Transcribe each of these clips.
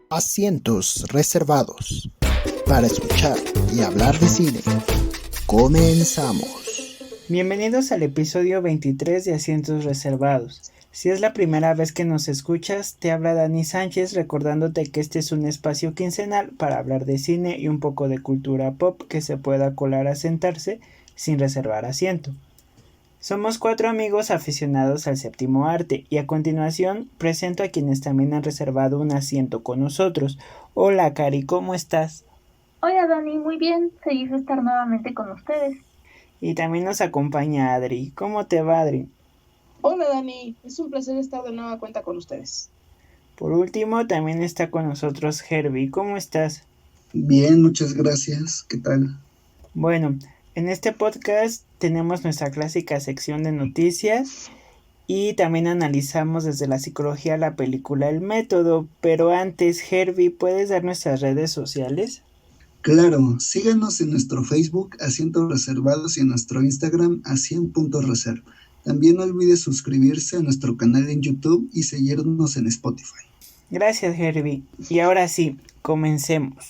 Asientos reservados para escuchar y hablar de cine. Comenzamos. Bienvenidos al episodio 23 de Asientos Reservados. Si es la primera vez que nos escuchas, te habla Dani Sánchez recordándote que este es un espacio quincenal para hablar de cine y un poco de cultura pop que se pueda colar a sentarse sin reservar asiento. Somos 4 amigos aficionados al séptimo arte y a continuación presento a quienes también han reservado un asiento con nosotros. Hola Cari, ¿cómo estás? Hola Dani, muy bien, feliz de estar nuevamente con ustedes. Y también nos acompaña Adri. ¿Cómo te va, Adri? Hola Dani, es un placer estar de nueva cuenta con ustedes. Por último, también está con nosotros Herbie. ¿Cómo estás? Bien, muchas gracias. ¿Qué tal? Bueno, en este podcast tenemos nuestra clásica sección de noticias y también analizamos desde la psicología la película El Método. Pero antes, Herbie, ¿puedes dar nuestras redes sociales? Claro, síganos en nuestro Facebook Asientos Reservados y en nuestro Instagram @100.reserv. También no olvides suscribirse a nuestro canal en YouTube y seguirnos en Spotify. Gracias, Herbie. Y ahora sí, comencemos.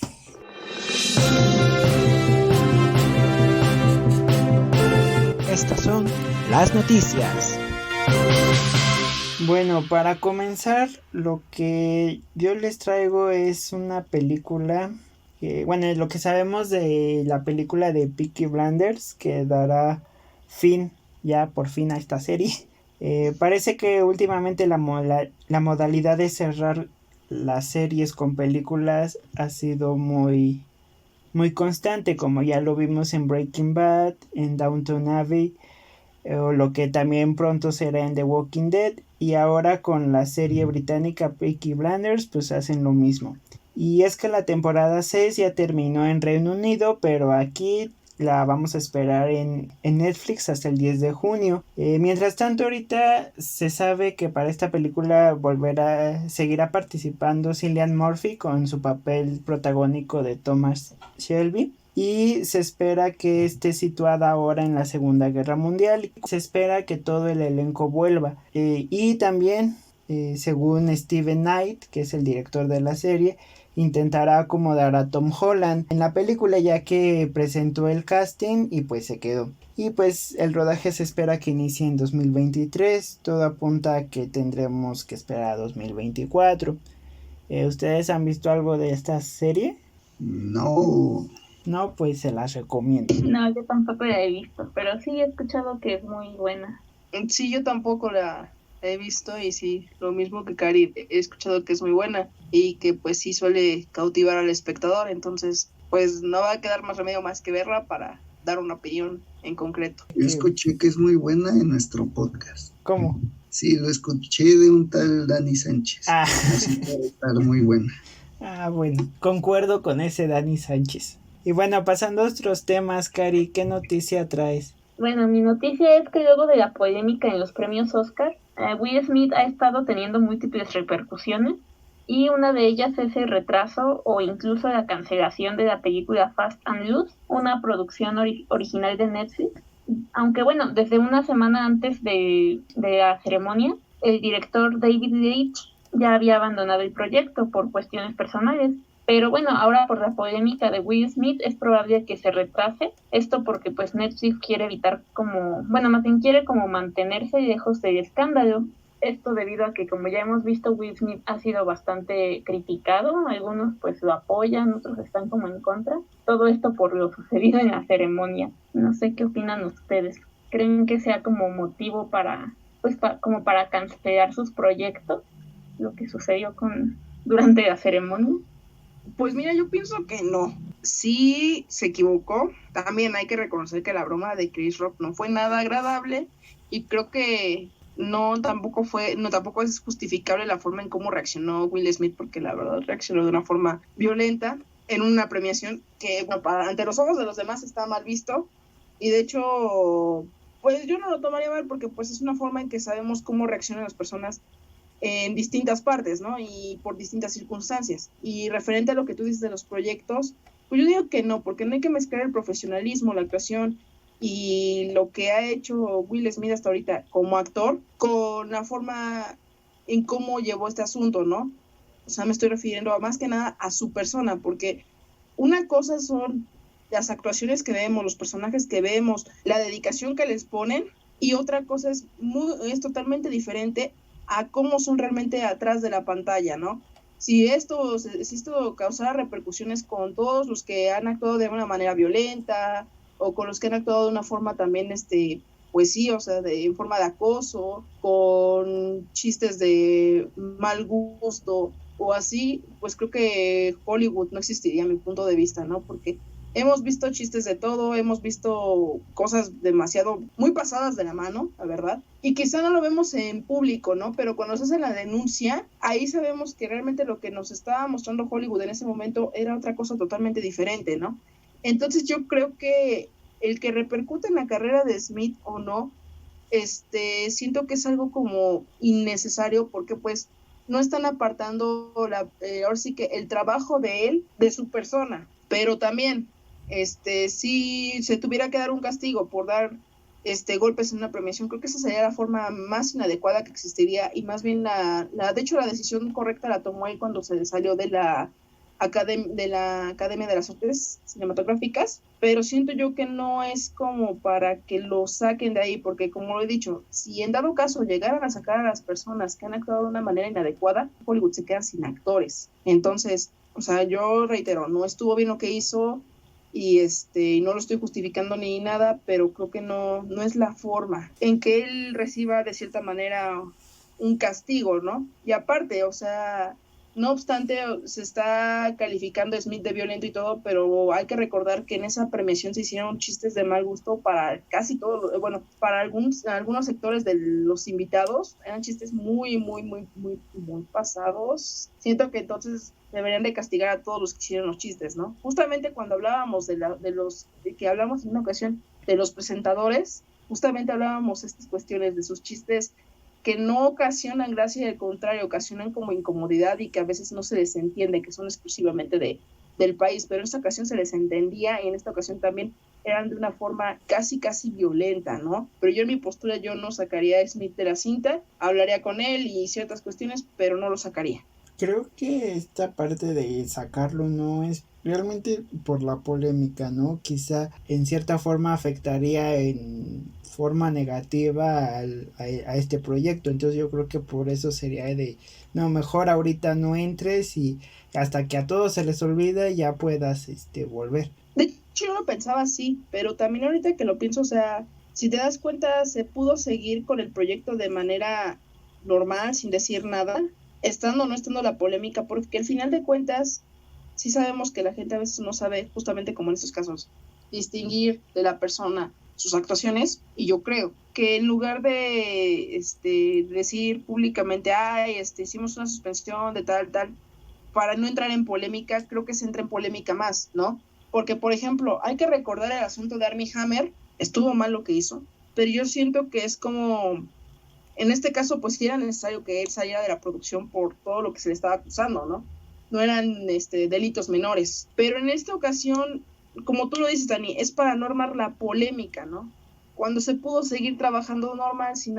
Estas son las noticias. Bueno, para comenzar, lo que yo les traigo es una película lo que sabemos de la película de Peaky Blinders, que dará fin ya por fin a esta serie. Parece que últimamente la modalidad de cerrar las series con películas ha sido muy constante, como ya lo vimos en Breaking Bad, en Downton Abbey, o lo que también pronto será en The Walking Dead, y ahora con la serie británica Peaky Blinders pues hacen lo mismo. Y es que la temporada 6 ya terminó en Reino Unido, pero aquí la vamos a esperar en Netflix hasta el 10 de junio. Mientras tanto, ahorita se sabe que para esta película seguirá participando Cillian Murphy con su papel protagónico de Thomas Shelby. Y se espera que esté situada ahora en la Segunda Guerra Mundial. Se espera que todo el elenco vuelva. Y también, según Steven Knight, que es el director de la serie, intentará acomodar a Tom Holland en la película, ya que presentó el casting y pues se quedó. Y pues el rodaje se espera que inicie en 2023. Todo apunta a que tendremos que esperar a 2024. ¿Ustedes han visto algo de esta serie? No. No, pues se las recomiendo. No, yo tampoco la he visto, pero sí he escuchado que es muy buena. Sí, yo tampoco la he visto y sí, lo mismo que Cari, he escuchado que es muy buena y que pues sí suele cautivar al espectador, entonces pues no va a quedar más remedio más que verla para dar una opinión en concreto. Yo escuché que es muy buena en nuestro podcast. ¿Cómo? Sí, lo escuché de un tal Dani Sánchez. Así que va a estar muy buena. Bueno, concuerdo con ese Dani Sánchez. Y bueno, pasando a otros temas, Cari, ¿qué noticia traes? Bueno, mi noticia es que luego de la polémica en los premios Oscar, Will Smith ha estado teniendo múltiples repercusiones y una de ellas es el retraso o incluso la cancelación de la película Fast and Loose, una producción original de Netflix. Aunque bueno, desde una semana antes de la ceremonia, el director David Leitch ya había abandonado el proyecto por cuestiones personales. Pero bueno, ahora por la polémica de Will Smith es probable que se retrase. Esto porque pues Netflix quiere evitar más bien quiere como mantenerse lejos del escándalo. Esto debido a que, como ya hemos visto, Will Smith ha sido bastante criticado. Algunos pues lo apoyan, otros están como en contra. Todo esto por lo sucedido en la ceremonia. No sé qué opinan ustedes. ¿Creen que sea como motivo para cancelar sus proyectos? Lo que sucedió durante la ceremonia. Pues mira, yo pienso que no. Sí se equivocó. También hay que reconocer que la broma de Chris Rock no fue nada agradable y creo que tampoco es justificable la forma en cómo reaccionó Will Smith, porque la verdad reaccionó de una forma violenta en una premiación que ante los ojos de los demás está mal visto y de hecho pues yo no lo tomaría mal porque pues es una forma en que sabemos cómo reaccionan las personas en distintas partes, ¿no? Y por distintas circunstancias. Y referente a lo que tú dices de los proyectos, pues yo digo que no, porque no hay que mezclar el profesionalismo, la actuación y lo que ha hecho Will Smith hasta ahorita como actor con la forma en cómo llevó este asunto, ¿no? O sea, me estoy refiriendo más que nada a su persona, porque una cosa son las actuaciones que vemos, los personajes que vemos, la dedicación que les ponen, y otra cosa es totalmente diferente a cómo son realmente atrás de la pantalla, ¿no? Si esto causara repercusiones con todos los que han actuado de una manera violenta, o con los que han actuado de una forma también, pues sí, o sea, en forma de acoso, con chistes de mal gusto, o así, pues creo que Hollywood no existiría, a mi punto de vista, ¿no? Porque hemos visto chistes de todo, hemos visto cosas demasiado, muy pasadas de la mano, la verdad, y quizá no lo vemos en público, ¿no? Pero cuando se hace la denuncia, ahí sabemos que realmente lo que nos estaba mostrando Hollywood en ese momento era otra cosa totalmente diferente, ¿no? Entonces yo creo que el que repercute en la carrera de Smith o no, siento que es algo como innecesario, porque pues no están apartando ahora sí que el trabajo de él de su persona, pero también si se tuviera que dar un castigo por dar golpes en una premiación, creo que esa sería la forma más inadecuada que existiría, y más bien de hecho la decisión correcta la tomó él cuando se salió de la Academia de las Artes Cinematográficas, pero siento yo que no es como para que lo saquen de ahí, porque como lo he dicho, si en dado caso llegaran a sacar a las personas que han actuado de una manera inadecuada, Hollywood se queda sin actores. Entonces, o sea, yo reitero, no estuvo bien lo que hizo, y no lo estoy justificando ni nada, pero creo que no es la forma en que él reciba de cierta manera un castigo, ¿no? Y aparte, o sea, no obstante, se está calificando a Smith de violento y todo, pero hay que recordar que en esa premiación se hicieron chistes de mal gusto para casi todos, bueno, para algunos sectores de los invitados, eran chistes muy, muy, muy, muy, muy pasados. Siento que entonces deberían de castigar a todos los que hicieron los chistes, ¿no? Justamente cuando hablábamos de que hablamos en una ocasión de los presentadores, justamente hablábamos de estas cuestiones de sus chistes que no ocasionan gracia y al contrario, ocasionan como incomodidad, y que a veces no se les entiende, que son exclusivamente del país, pero en esta ocasión se les entendía, y en esta ocasión también eran de una forma casi violenta, ¿no? Pero yo en mi postura, yo no sacaría a Smith de la cinta, hablaría con él y ciertas cuestiones, pero no lo sacaría. Creo que esta parte de sacarlo no es realmente por la polémica, ¿no? Quizá en cierta forma afectaría en forma negativa a este proyecto. Entonces yo creo que por eso sería de, no, mejor ahorita no entres y hasta que a todos se les olvide ya puedas volver. De hecho yo lo pensaba así, pero también ahorita que lo pienso, o sea, si te das cuenta, se pudo seguir con el proyecto de manera normal, sin decir nada, estando o no estando la polémica, porque al final de cuentas sí sabemos que la gente a veces no sabe, justamente como en estos casos, distinguir de la persona sus actuaciones, y yo creo que en lugar de decir públicamente, hicimos una suspensión de tal, para no entrar en polémica, creo que se entra en polémica más, ¿no? Porque, por ejemplo, hay que recordar el asunto de Armie Hammer, estuvo mal lo que hizo, pero yo siento que es como, en este caso, pues sí era necesario que él saliera de la producción por todo lo que se le estaba acusando, ¿no? No eran delitos menores. Pero en esta ocasión, como tú lo dices, Dani, es para no armar la polémica, ¿no? Cuando se pudo seguir trabajando normal, sin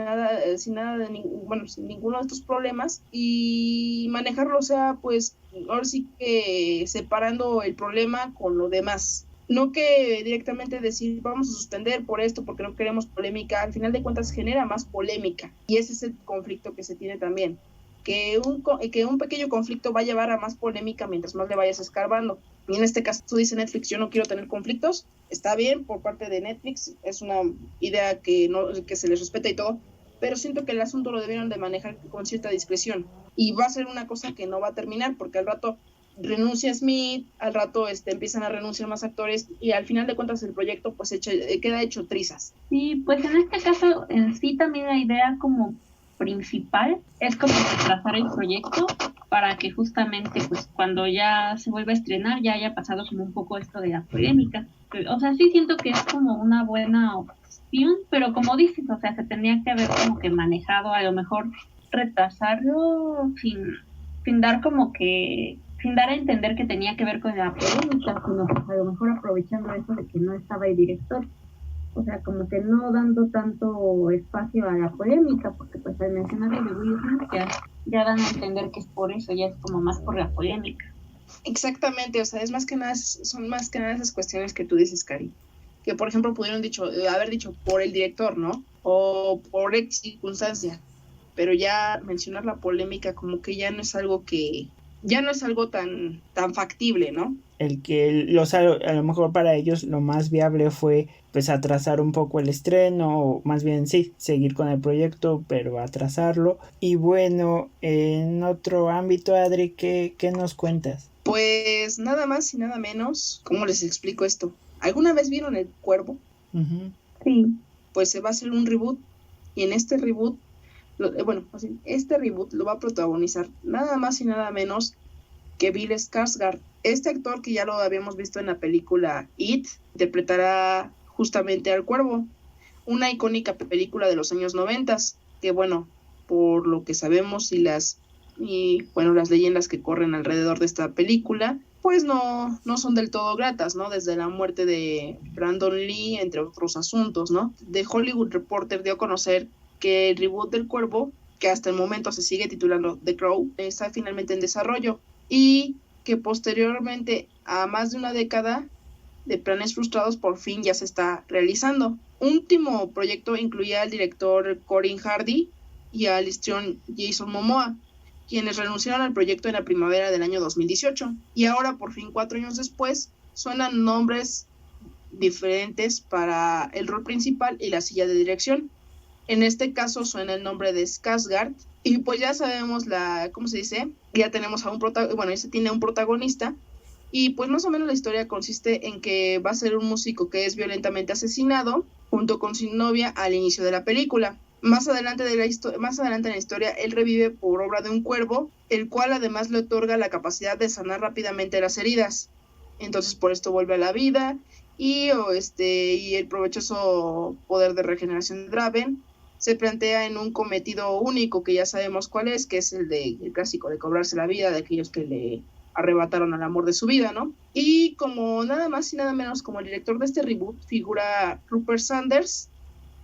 ninguno de estos problemas, y manejarlo, o sea, pues, ahora sí que separando el problema con lo demás. No que directamente decir, vamos a suspender por esto porque no queremos polémica, al final de cuentas genera más polémica, y ese es el conflicto que se tiene también, que un pequeño conflicto va a llevar a más polémica mientras más le vayas escarbando. Y en este caso tú dices Netflix, yo no quiero tener conflictos, está bien por parte de Netflix, es una idea que se les respeta y todo, pero siento que el asunto lo debieron de manejar con cierta discreción, y va a ser una cosa que no va a terminar, porque al rato renuncia Smith, al rato empiezan a renunciar más actores, y al final de cuentas el proyecto pues queda hecho trizas. Sí, pues en este caso en sí también la idea como principal es como retrasar el proyecto para que justamente pues cuando ya se vuelva a estrenar ya haya pasado como un poco esto de la polémica. O sea, sí siento que es como una buena opción, pero como dices, o sea, se tendría que haber como que manejado, a lo mejor retrasarlo sin dar a entender que tenía que ver con la polémica, sino a lo mejor aprovechando eso de que no estaba el director. O sea, como que no dando tanto espacio a la polémica, porque pues al mencionar lo de Will Smith ya dan a entender que es por eso, ya es como más por la polémica. Exactamente, o sea, es más que nada, son más que nada esas cuestiones que tú dices, Cari, que por ejemplo pudieron haber dicho por el director, ¿no? O por X circunstancia, pero ya mencionar la polémica como que ya no es algo tan factible, ¿no? A lo mejor para ellos lo más viable fue pues atrasar un poco el estreno, o más bien sí, seguir con el proyecto, pero atrasarlo. Y bueno, en otro ámbito, Adri, ¿qué nos cuentas? Pues nada más y nada menos, ¿cómo les explico esto? ¿Alguna vez vieron El Cuervo? Uh-huh. Sí. Pues se va a hacer un reboot, y en este reboot, este reboot lo va a protagonizar nada más y nada menos que Bill Skarsgård. Este actor, que ya lo habíamos visto en la película It, interpretará justamente al Cuervo, una icónica película de los años 90, que bueno, por lo que sabemos y las leyendas que corren alrededor de esta película, pues no son del todo gratas, ¿no? Desde la muerte de Brandon Lee, entre otros asuntos, ¿no? The Hollywood Reporter dio a conocer que el reboot del Cuervo, que hasta el momento se sigue titulando The Crow, está finalmente en desarrollo, y que posteriormente a más de una década de planes frustrados por fin ya se está realizando. Un último proyecto incluía al director Corin Hardy y al histrión Jason Momoa, quienes renunciaron al proyecto en la primavera del año 2018, y ahora por fin 4 años después suenan nombres diferentes para el rol principal y la silla de dirección. En este caso suena el nombre de Skarsgård, y pues ya sabemos ya tenemos se tiene un protagonista, y pues más o menos la historia consiste en que va a ser un músico que es violentamente asesinado junto con su novia al inicio de la película. Más adelante en la historia, él revive por obra de un cuervo, el cual además le otorga la capacidad de sanar rápidamente las heridas. Entonces por esto vuelve a la vida, y el provechoso poder de regeneración de Draven se plantea en un cometido único que ya sabemos cuál es, que es el clásico de cobrarse la vida de aquellos que le arrebataron al amor de su vida, ¿no? Y como nada más y nada menos como el director de este reboot figura Rupert Sanders,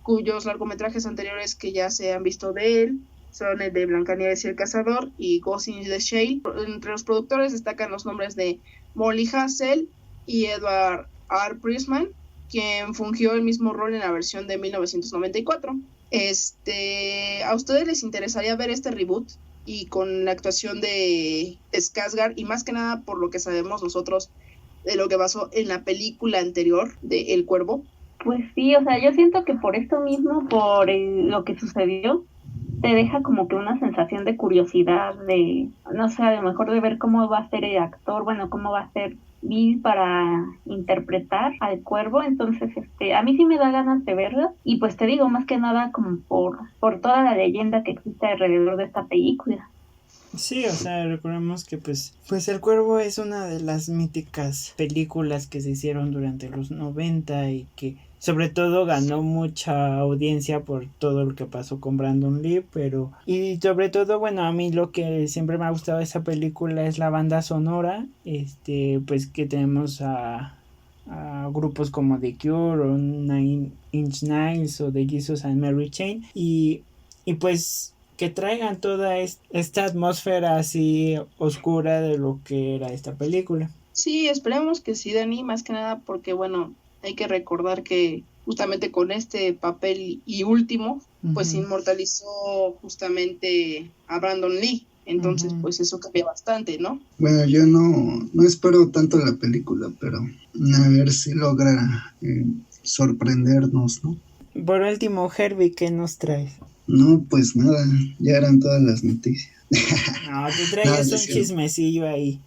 cuyos largometrajes anteriores que ya se han visto de él son el de Blancanieves y el Cazador y Ghost in the Shell. Entre los productores destacan los nombres de Molly Hassel y Edward R. Prisman, quien fungió el mismo rol en la versión de 1994. ¿A ustedes les interesaría ver este reboot y con la actuación de Skarsgård, y más que nada por lo que sabemos nosotros de lo que pasó en la película anterior de El Cuervo? Pues sí, o sea, yo siento que por esto mismo, por lo que sucedió, te deja como que una sensación de curiosidad, de, no sé, a lo mejor de ver cómo va a ser el actor, bueno, cómo va a ser Bill para interpretar al Cuervo. Entonces a mí sí me da ganas de verlo, y pues te digo, más que nada como por toda la leyenda que existe alrededor de esta película. Sí, o sea, recordemos que pues El Cuervo es una de las míticas películas que se hicieron durante los 90 y que sobre todo ganó mucha audiencia por todo lo que pasó con Brandon Lee, y sobre todo, bueno, a mí lo que siempre me ha gustado de esa película es la banda sonora, pues que tenemos a grupos como The Cure o Nine Inch Nails o The Jesus and Mary Chain, y pues que traigan toda esta atmósfera así oscura de lo que era esta película. Sí, esperemos que sí, Dani, más que nada porque, bueno, hay que recordar que justamente con este papel y último, pues inmortalizó justamente a Brandon Lee. Entonces, pues eso cambia bastante, ¿no? Bueno, yo no espero tanto la película, pero a ver si logra sorprendernos, ¿no? Por último, Herbie, ¿qué nos traes? No, pues nada, ya eran todas las noticias. No, tú traías un chismecillo ahí.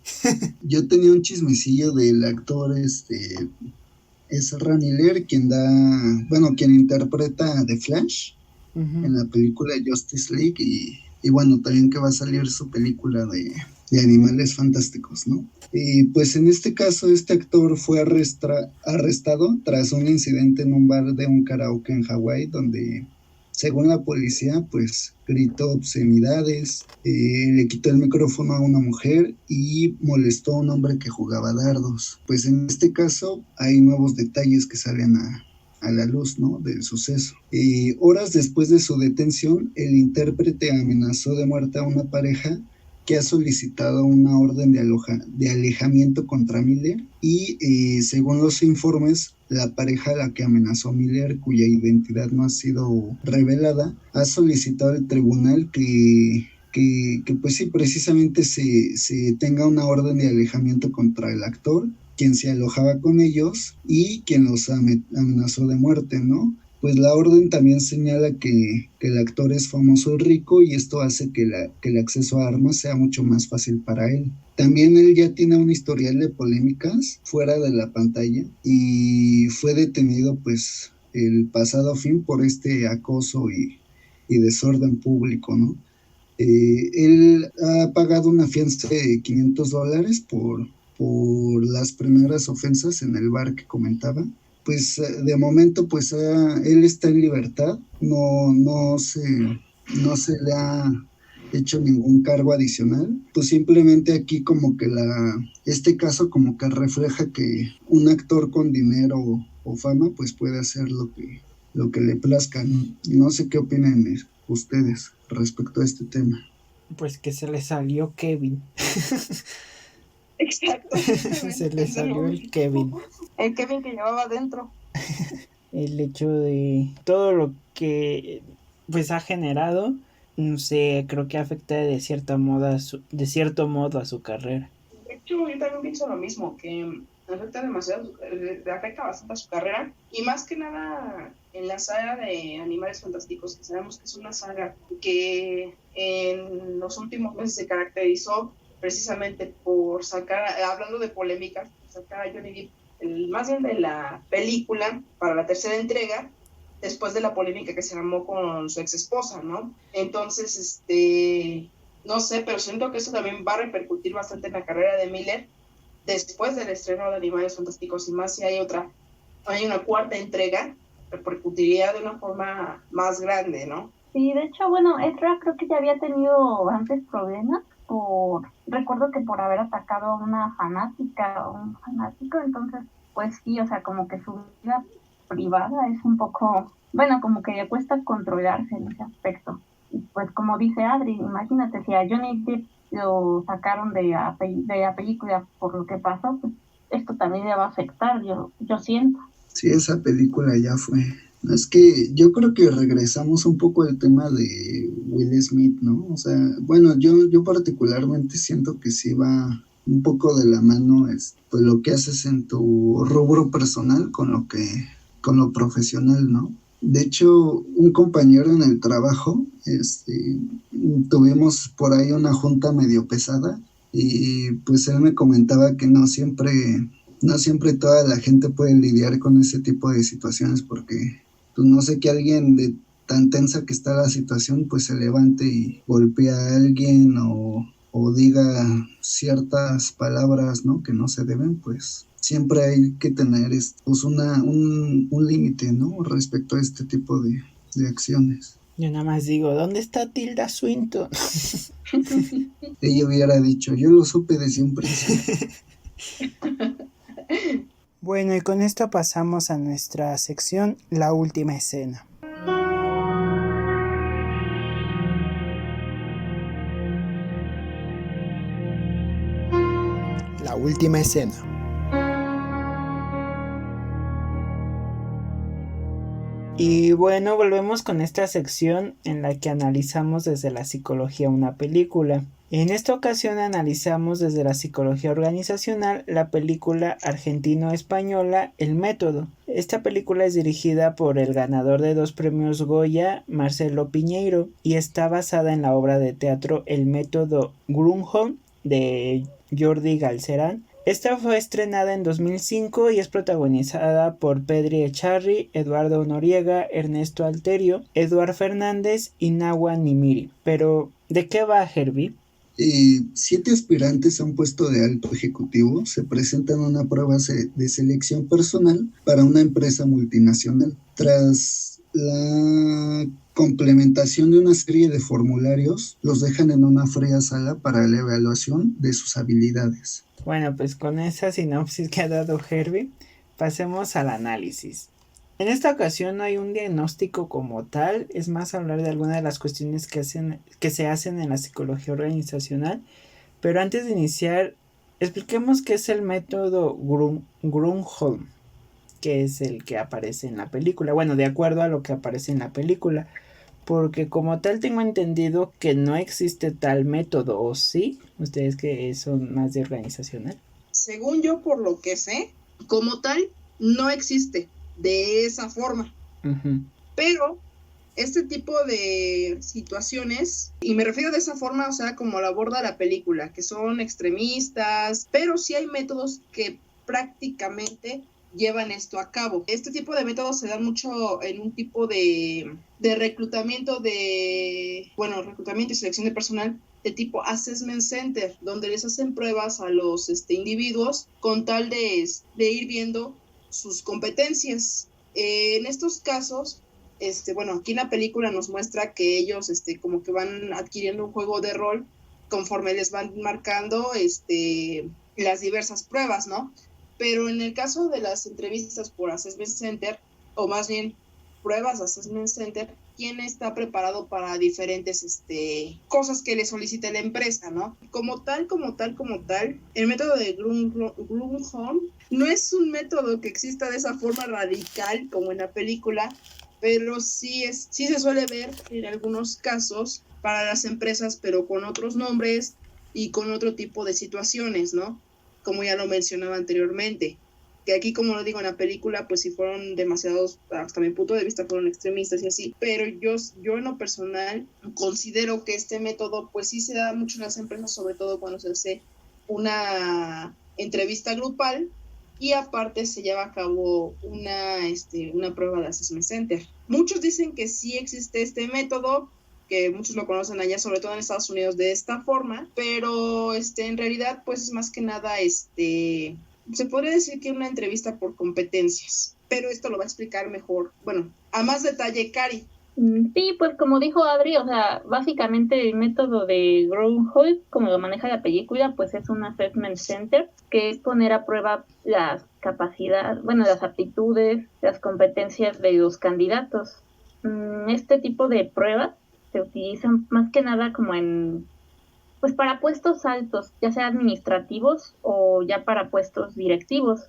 Yo tenía un chismecillo del actor, Ezra Miller, quien interpreta a The Flash en la película Justice League, y bueno, también que va a salir su película de Animales Fantásticos, ¿no? Y pues en este caso, este actor fue arrestado tras un incidente en un bar de un karaoke en Hawái, donde, según la policía, pues gritó obscenidades, le quitó el micrófono a una mujer y molestó a un hombre que jugaba dardos. Pues en este caso hay nuevos detalles que salen a la luz, ¿no?, del suceso. Horas después de su detención, el intérprete amenazó de muerte a una pareja que ha solicitado una orden de alejamiento contra Miller y según los informes, la pareja a la que amenazó Miller, cuya identidad no ha sido revelada, ha solicitado al tribunal que pues sí, precisamente se tenga una orden de alejamiento contra el actor, quien se alojaba con ellos y quien los amenazó de muerte, ¿no? Pues la orden también señala que el actor es famoso y rico y esto hace que el acceso a armas sea mucho más fácil para él. También él ya tiene un historial de polémicas fuera de la pantalla y fue detenido pues el pasado fin por este acoso y desorden público, ¿no? Él ha pagado una fianza de $500 por las primeras ofensas en el bar que comentaba. Pues de momento pues él está en libertad, no se le ha hecho ningún cargo adicional, pues simplemente aquí como que este caso como que refleja que un actor con dinero o fama pues puede hacer lo que le plazca, ¿no? No sé qué opinan ustedes respecto a este tema. Pues que se le salió Kevin. Exacto. Se le salió el Kevin. El Kevin que llevaba adentro. El hecho de todo lo que pues ha generado, no sé, creo que afecta de cierto modo a su carrera. De hecho, yo también pienso lo mismo, que afecta demasiado, afecta bastante a su carrera, y más que nada en la saga de Animales Fantásticos, que sabemos que es una saga que en los últimos meses se caracterizó precisamente por sacar, hablando de polémicas, sacar a Johnny Depp, más bien de la película para la tercera entrega, después de la polémica que se armó con su ex esposa, ¿no? Entonces, no sé, pero siento que eso también va a repercutir bastante en la carrera de Miller después del estreno de Animales Fantásticos, y más si hay una cuarta entrega, repercutiría de una forma más grande, ¿no? Sí, de hecho, bueno, Ezra creo que ya había tenido antes problemas recuerdo que por haber atacado a una fanática o un fanático, entonces, pues sí, o sea, como que su vida privada es un poco, bueno, como que le cuesta controlarse en ese aspecto. Y pues como dice Adri, imagínate, si a Johnny Depp lo sacaron de la película por lo que pasó, pues esto también le va a afectar, yo siento. Sí, esa película ya fue. Es que yo creo que regresamos un poco al tema de Will Smith, ¿no? O sea, bueno, yo particularmente siento que sí va un poco de la mano pues lo que haces en tu rubro personal con lo profesional, ¿no? De hecho, un compañero en el trabajo, tuvimos por ahí una junta medio pesada y pues él me comentaba que no siempre toda la gente puede lidiar con ese tipo de situaciones porque pues no sé, que alguien de tan tensa que está la situación pues se levante y golpea a alguien o diga ciertas palabras, ¿no?, que no se deben. Pues siempre hay que tener pues un límite, ¿no?, respecto a este tipo de acciones. Yo nada más digo, ¿dónde está Tilda Swinton? Ella hubiera dicho, yo lo supe desde un principio. Bueno, y con esto pasamos a nuestra sección La Última Escena. La Última Escena. Y bueno, volvemos con esta sección en la que analizamos desde la psicología una película. En esta ocasión analizamos desde la psicología organizacional la película argentino-española El Método. Esta película es dirigida por el ganador de 2 premios Goya, Marcelo Piñeiro, y está basada en la obra de teatro El Método Grünholm de Jordi Galcerán. Esta fue estrenada en 2005 y es protagonizada por Pedri Echarri, Eduardo Noriega, Ernesto Alterio, Eduard Fernández y Nawa Nimiri. Pero, ¿de qué va, Herbie? 7 aspirantes a un puesto de alto ejecutivo se presentan a una prueba de selección personal para una empresa multinacional. Tras la complementación de una serie de formularios, los dejan en una fría sala para la evaluación de sus habilidades. Bueno, pues con esa sinopsis que ha dado Herbie, pasemos al análisis. En esta ocasión no hay un diagnóstico como tal, es más hablar de algunas de las cuestiones que se hacen en la psicología organizacional, pero antes de iniciar, expliquemos qué es el método Grunholm, que es el que aparece en la película, bueno, de acuerdo a lo que aparece en la película, porque como tal tengo entendido que no existe tal método, ¿o sí? ¿Ustedes que son más de organizacional? Según yo, por lo que sé, como tal, no existe de esa forma. Uh-huh. Pero este tipo de situaciones, y me refiero de esa forma, o sea, como la aborda la película, que son extremistas, pero sí hay métodos que prácticamente llevan esto a cabo. Este tipo de métodos se dan mucho en un tipo de reclutamiento reclutamiento y selección de personal de tipo assessment center, donde les hacen pruebas a los individuos con tal de ir viendo sus competencias. En estos casos, aquí en la película nos muestra que ellos como que van adquiriendo un juego de rol conforme les van marcando las diversas pruebas, ¿no? Pero en el caso de las entrevistas por Assessment Center, o más bien pruebas de Assessment Center, ¿quién está preparado para diferentes cosas que le solicite la empresa, ¿no? Como tal, el método de Grunholm no es un método que exista de esa forma radical como en la película, pero sí se suele ver en algunos casos para las empresas, pero con otros nombres y con otro tipo de situaciones, ¿no? Como ya lo mencionaba anteriormente, que aquí, como lo digo en la película, pues sí fueron demasiados, hasta mi punto de vista fueron extremistas y así, pero yo en lo personal considero que este método pues sí se da mucho en las empresas, sobre todo cuando se hace una entrevista grupal y aparte se lleva a cabo una prueba de Assessment Center. Muchos dicen que sí existe este método, que muchos lo conocen allá, sobre todo en Estados Unidos, de esta forma, pero en realidad pues es más que nada se podría decir que una entrevista por competencias, pero esto lo va a explicar mejor, bueno, a más detalle Cari. Sí, pues como dijo Adri, o sea, básicamente el método de Grunholm, como lo maneja la película, pues es un assessment center, que es poner a prueba las capacidades, las aptitudes, las competencias de los candidatos. Este tipo de pruebas se utilizan más que nada como pues para puestos altos, ya sea administrativos o ya para puestos directivos.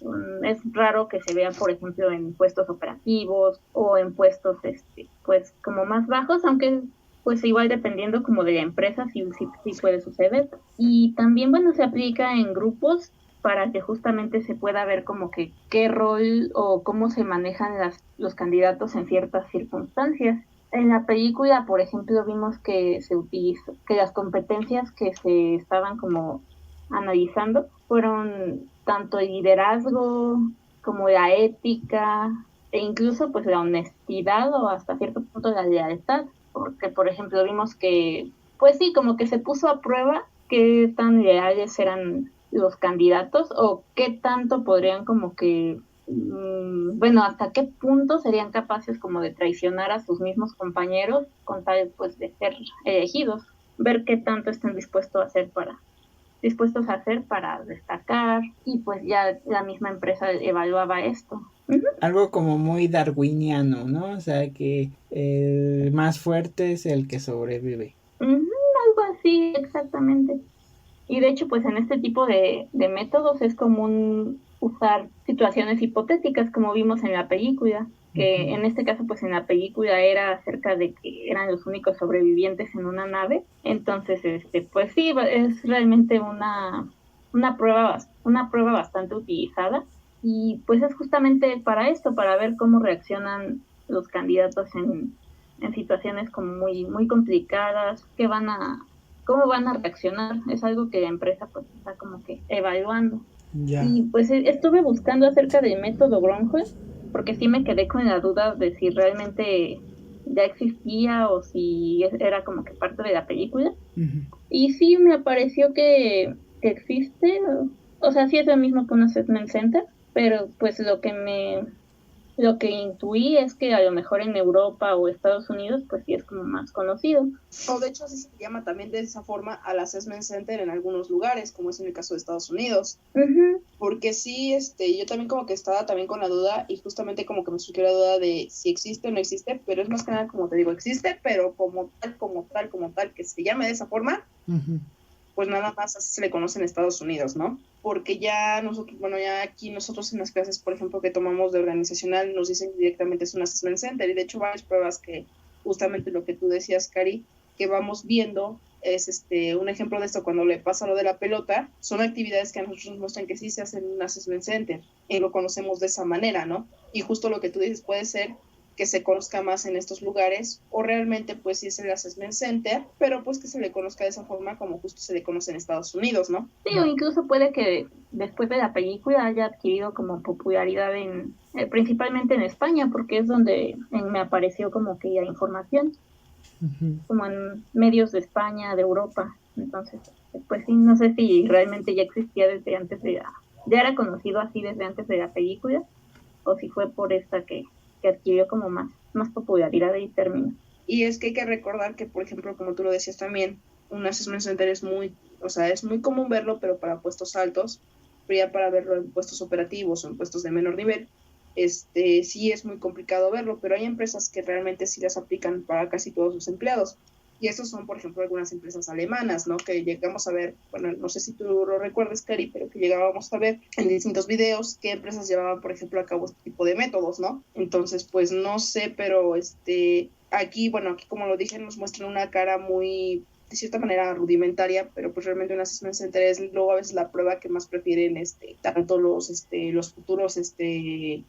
Es raro que se vea, por ejemplo, en puestos operativos o en puestos, pues como más bajos, aunque pues igual dependiendo como de la empresa, sí puede suceder. Y también, se aplica en grupos para que justamente se pueda ver como que qué rol o cómo se manejan los candidatos en ciertas circunstancias. En la película, por ejemplo, vimos que se utilizó, que las competencias que se estaban como analizando fueron tanto el liderazgo como la ética e incluso pues la honestidad o hasta cierto punto la lealtad, porque por ejemplo vimos que pues sí, como que se puso a prueba qué tan leales eran los candidatos o qué tanto podrían como que hasta qué punto serían capaces como de traicionar a sus mismos compañeros con tal pues de ser elegidos, ver qué tanto están dispuestos a hacer para destacar, y pues ya la misma empresa evaluaba esto. Uh-huh. Algo como muy darwiniano, ¿no? O sea, que el más fuerte es el que sobrevive. Uh-huh, algo así, exactamente. Y de hecho, pues en este tipo de métodos es común usar situaciones hipotéticas, como vimos en la película, que en este caso, pues en la película era acerca de que eran los únicos sobrevivientes en una nave. Entonces, pues sí, es realmente una prueba bastante utilizada, y pues es justamente para esto, para ver cómo reaccionan los candidatos en situaciones como muy, muy complicadas, cómo van a reaccionar. Es algo que la empresa pues está como que evaluando. Yeah. Y pues estuve buscando acerca del método Grunholm, porque sí me quedé con la duda de si realmente ya existía o si era como que parte de la película. Uh-huh. Y sí me apareció que existe, o sea, sí es lo mismo que un assessment center, pero pues lo que intuí es que a lo mejor en Europa o Estados Unidos pues sí es como más conocido. O de hecho así se llama también de esa forma al Assessment Center en algunos lugares, como es en el caso de Estados Unidos. Uh-huh. Porque sí, yo también como que estaba también con la duda y justamente como que me surgió la duda de si existe o no existe, pero es más que nada como te digo, existe, pero como tal, que se llame de esa forma, Ujú. pues nada más así se le conoce en Estados Unidos, ¿no? Porque ya nosotros, bueno, ya aquí nosotros en las clases, por ejemplo, que tomamos de organizacional, nos dicen directamente es un assessment center y de hecho varias pruebas que justamente lo que tú decías, Cari, que vamos viendo es un ejemplo de esto cuando le pasa lo de la pelota, son actividades que a nosotros nos muestran que sí se hacen en un assessment center y lo conocemos de esa manera, ¿no? Y justo lo que tú dices puede ser que se conozca más en estos lugares o realmente pues sí es el assessment center, pero pues que se le conozca de esa forma como justo se le conoce en Estados Unidos, ¿no? Sí, o incluso puede que después de la película haya adquirido como popularidad principalmente en España, porque es donde me apareció como que la información, Ujú. como en medios de España, de Europa. Entonces, pues sí, no sé si realmente ya existía desde antes ya era conocido así desde antes de la película, o si fue por esta que adquirió como más popularidad y término. Y es que hay que recordar que, por ejemplo, como tú lo decías también, un assessment center es es muy común verlo, pero para puestos altos, pero ya para verlo en puestos operativos o en puestos de menor nivel, sí es muy complicado verlo, pero hay empresas que realmente sí las aplican para casi todos sus empleados. Y estos son, por ejemplo, algunas empresas alemanas, ¿no? Que llegamos a ver, bueno, no sé si tú lo recuerdas, Cari, pero que llegábamos a ver en distintos videos qué empresas llevaban, por ejemplo, a cabo este tipo de métodos, ¿no? Entonces, pues no sé, pero aquí como lo dije, nos muestran una cara muy, de cierta manera, rudimentaria, pero pues realmente un assessment center es luego a veces la prueba que más prefieren tanto los futuros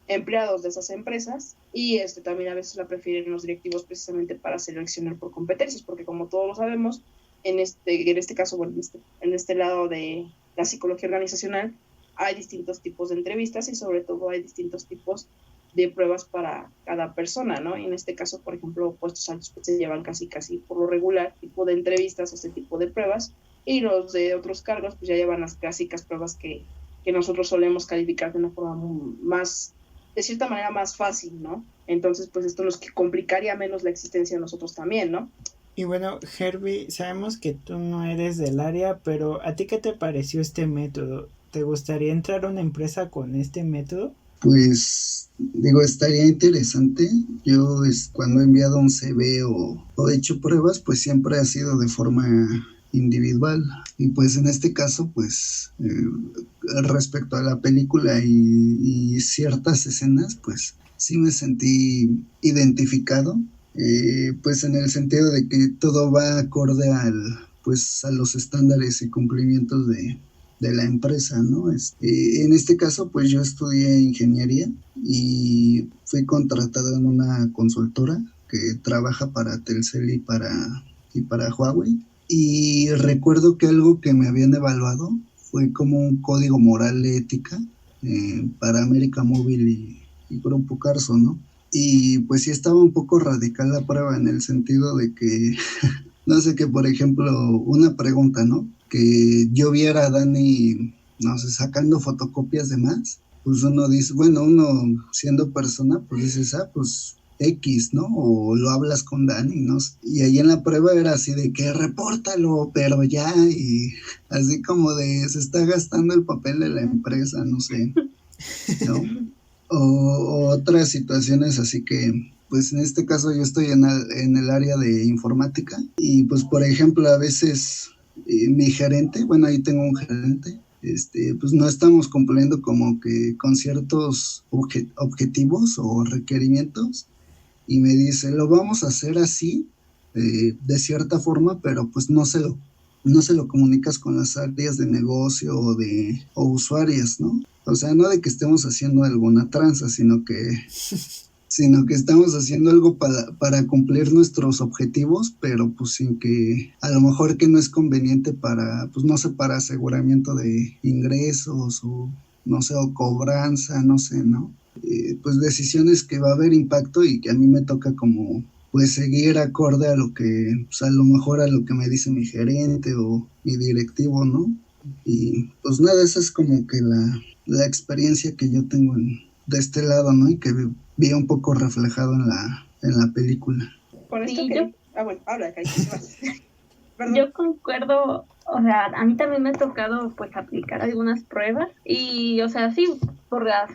empleados de esas empresas y también a veces la prefieren los directivos precisamente para seleccionar por competencias, porque como todos lo sabemos, en este caso, bueno, en este lado de la psicología organizacional, hay distintos tipos de entrevistas y sobre todo hay distintos tipos de pruebas para cada persona, ¿no? Y en este caso, por ejemplo, puestos altos pues, se llevan casi por lo regular tipo de entrevistas o este tipo de pruebas y los de otros cargos pues ya llevan las clásicas pruebas que nosotros solemos calificar de una forma más, de cierta manera más fácil, ¿no? Entonces, pues esto nos complicaría menos la existencia de nosotros también, ¿no? Y bueno, Herbie, sabemos que tú no eres del área, pero ¿a ti qué te pareció este método? ¿Te gustaría entrar a una empresa con este método? Pues digo, estaría interesante. Yo cuando he enviado un CV o he hecho pruebas, pues siempre ha sido de forma individual. Y pues en este caso, pues respecto a la película y ciertas escenas, pues sí me sentí identificado. Pues en el sentido de que todo va acorde pues a los estándares y cumplimientos de la empresa, ¿no? En este caso, pues yo estudié ingeniería y fui contratado en una consultora que trabaja para Telcel y para Huawei. Y recuerdo que algo que me habían evaluado fue como un código moral de ética para América Móvil y Grupo Carso, ¿no? Y pues sí estaba un poco radical la prueba en el sentido de que, no sé, que por ejemplo, una pregunta, ¿no? Que yo viera a Dani, no sé, sacando fotocopias de más, pues uno dice, bueno, uno siendo persona, pues dices, pues X, ¿no? O lo hablas con Dani, ¿no? Y ahí en la prueba era así de que repórtalo, pero ya, y así como de se está gastando el papel de la empresa, no sé, ¿no? O otras situaciones así que, pues en este caso yo estoy en el área de informática y pues por ejemplo a veces mi gerente, bueno ahí tengo un gerente, pues no estamos cumpliendo como que con ciertos objetivos o requerimientos y me dice, lo vamos a hacer así, de cierta forma, pero pues no se lo comunicas con las áreas de negocio o usuarias, ¿no? O sea, no de que estemos haciendo alguna tranza, sino que estamos haciendo algo para cumplir nuestros objetivos, pero pues sin que, a lo mejor que no es conveniente pues no sé, para aseguramiento de ingresos o no sé, o cobranza, no sé, ¿no? Pues decisiones que va a haber impacto y que a mí me toca como pues seguir acorde a lo que, pues a lo mejor a lo que me dice mi gerente o mi directivo, ¿no? Y pues nada, esa es como que la experiencia que yo tengo de este lado, ¿no? Y que vi un poco reflejado en la película. Por esto Sí, que... bueno, habla, Cari, ¿qué más? Perdón. Yo concuerdo, O sea, a mí también me ha tocado pues aplicar algunas pruebas y, o sea, sí, por las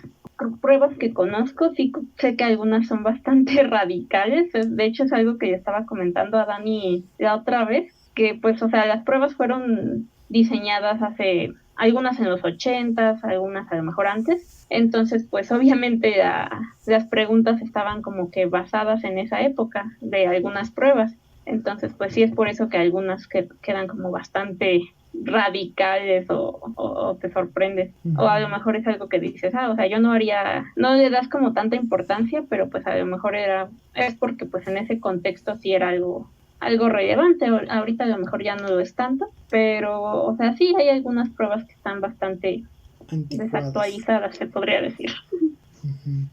pruebas que conozco, sí sé que algunas son bastante radicales. De hecho, es algo que yo estaba comentando a Dani la otra vez, que pues, o sea, las pruebas fueron diseñadas hace, algunas en los 80s, algunas a lo mejor antes. Entonces, pues obviamente las preguntas estaban como que basadas en esa época de algunas pruebas. Entonces, pues sí es por eso que algunas quedan como bastante radicales o te sorprendes. O a lo mejor es algo que dices, o sea, yo no haría, no le das como tanta importancia, pero pues a lo mejor es porque pues en ese contexto sí era algo relevante. Ahorita a lo mejor ya no lo es tanto, pero, o sea, sí hay algunas pruebas que están bastante Anticuadas. desactualizadas, se podría decir. Ujú.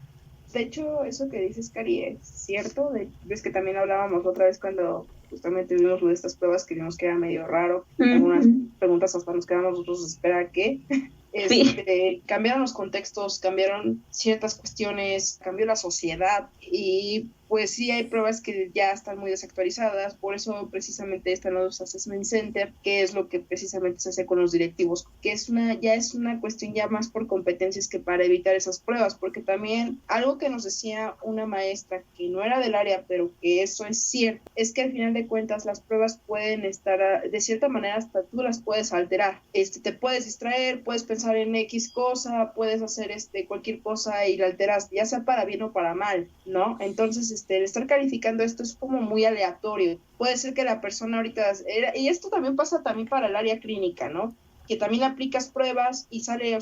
De hecho, eso que dices, Cari, es cierto. Es que también hablábamos otra vez cuando justamente vimos lo de estas pruebas que vimos que era medio raro. Algunas preguntas hasta nos quedamos nosotros a esperar que Sí. cambiaron los contextos, cambiaron ciertas cuestiones, cambió la sociedad y pues sí hay pruebas que ya están muy desactualizadas. Por eso precisamente están los assessment center, que es lo que precisamente se hace con los directivos, que ya es una cuestión ya más por competencias que para evitar esas pruebas, porque también algo que nos decía una maestra que no era del área, pero que eso es cierto, es que al final de cuentas las pruebas pueden estar, de cierta manera hasta tú las puedes alterar. Te puedes distraer, puedes pensar en X cosa, puedes hacer cualquier cosa y la alteras, ya sea para bien o para mal, ¿no? Entonces, el estar calificando esto es como muy aleatorio. Puede ser que la persona ahorita, y esto también pasa también para el área clínica, ¿no? Que también aplicas pruebas y sale